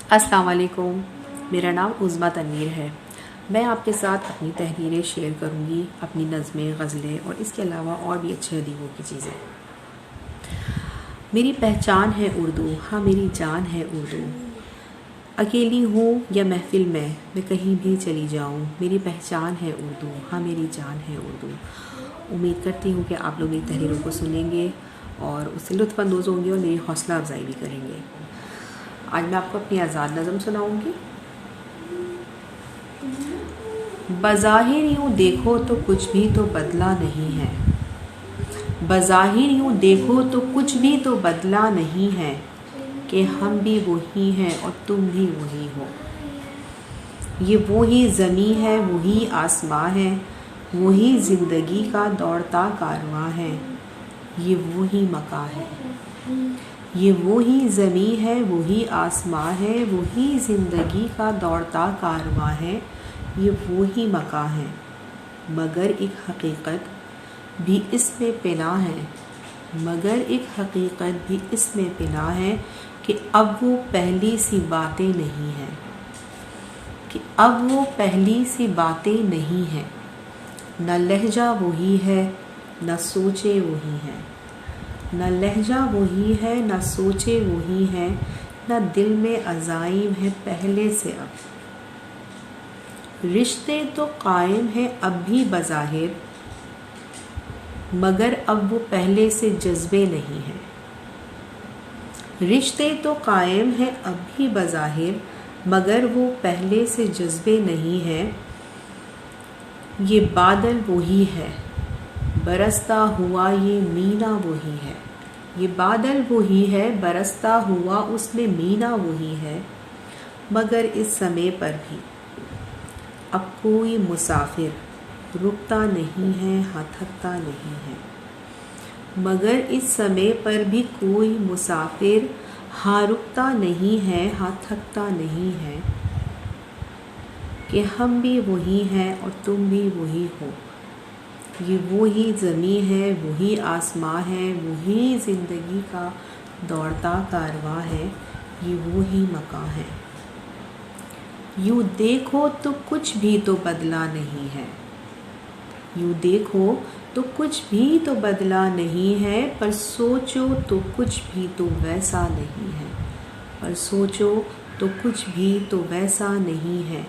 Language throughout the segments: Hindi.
अस्सलाम वालेकुम। मेरा नाम उज़्मा तनवीर है। मैं आपके साथ अपनी तहरीरें शेयर करूँगी, अपनी नज़में, गज़लें और इसके अलावा और भी अच्छे अदीबों की चीज़ें। मेरी पहचान है उर्दू, हाँ मेरी जान है उर्दू। अकेली हूँ या महफ़िल में, मैं कहीं भी चली जाऊँ, मेरी पहचान है उर्दू, हाँ मेरी जान है उर्दू। उम्मीद करती हूँ कि आप लोग मेरी तहरीरों को सुनेंगे और उससे लुत्फ़ अंदोज़ होंगे और मेरी हौसला अफजाई भी करेंगे। आज मैं आपको अपनी आज़ाद नज़म सुनाऊंगी। बज़ाहिर यूँ देखो तो कुछ भी तो बदला नहीं है, बज़ाहिर यूँ देखो तो कुछ भी तो बदला नहीं है, कि हम भी वही हैं और तुम भी वही हो। ये वही ज़मीं है, वही आसमां है, वही ज़िंदगी का दौड़ता कारवां है, ये वही मकां है। ये वही ज़मीं है, वही आसमां है, वही ज़िंदगी का दौड़ता कारवां है, ये वही मकां है। मगर एक हकीकत भी इसमें पिना है, मगर एक हकीकत भी इसमें पिना है कि अब वो पहली सी बातें नहीं हैं, कि अब वो पहली सी बातें नहीं हैं। न लहजा वही है, न सोचे वही हैं, न लहजा वही है, न सोचे वही है, न दिल में अज़ाइम है पहले से अब। रिश्ते तो कायम है अब भी बज़ाहिर, मगर अब वो पहले से जज्बे नहीं हैं। रिश्ते तो कायम है अब भी बज़ाहिर, मगर वो पहले से जज्बे नहीं हैं। ये बादल वही है, बरसता हुआ ये मीना वही है। ये बादल वही है, बरसता हुआ उसमें मीना वही है, मगर इस समय पर भी अब कोई मुसाफिर रुकता नहीं है, हाँ थकता नहीं है। मगर इस समय पर भी कोई मुसाफिर हाँ रुकता नहीं है, हाँ थकता नहीं है, कि हम भी वही हैं और तुम भी वही हो। ये वही ज़मीं है, वही आसमां है, वही ज़िंदगी का दौड़ता कारवां है, ये वही मकां है। यूँ देखो तो कुछ भी तो बदला नहीं है, यूँ देखो तो कुछ भी तो बदला नहीं है, पर सोचो तो कुछ भी तो वैसा नहीं है, पर सोचो तो कुछ भी तो वैसा नहीं है।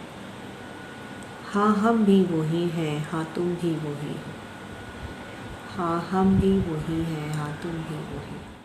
हाँ हम भी वही हैं, हाँ तुम भी वही हो। हाँ हम भी वही हैं, हाँ तुम भी वही।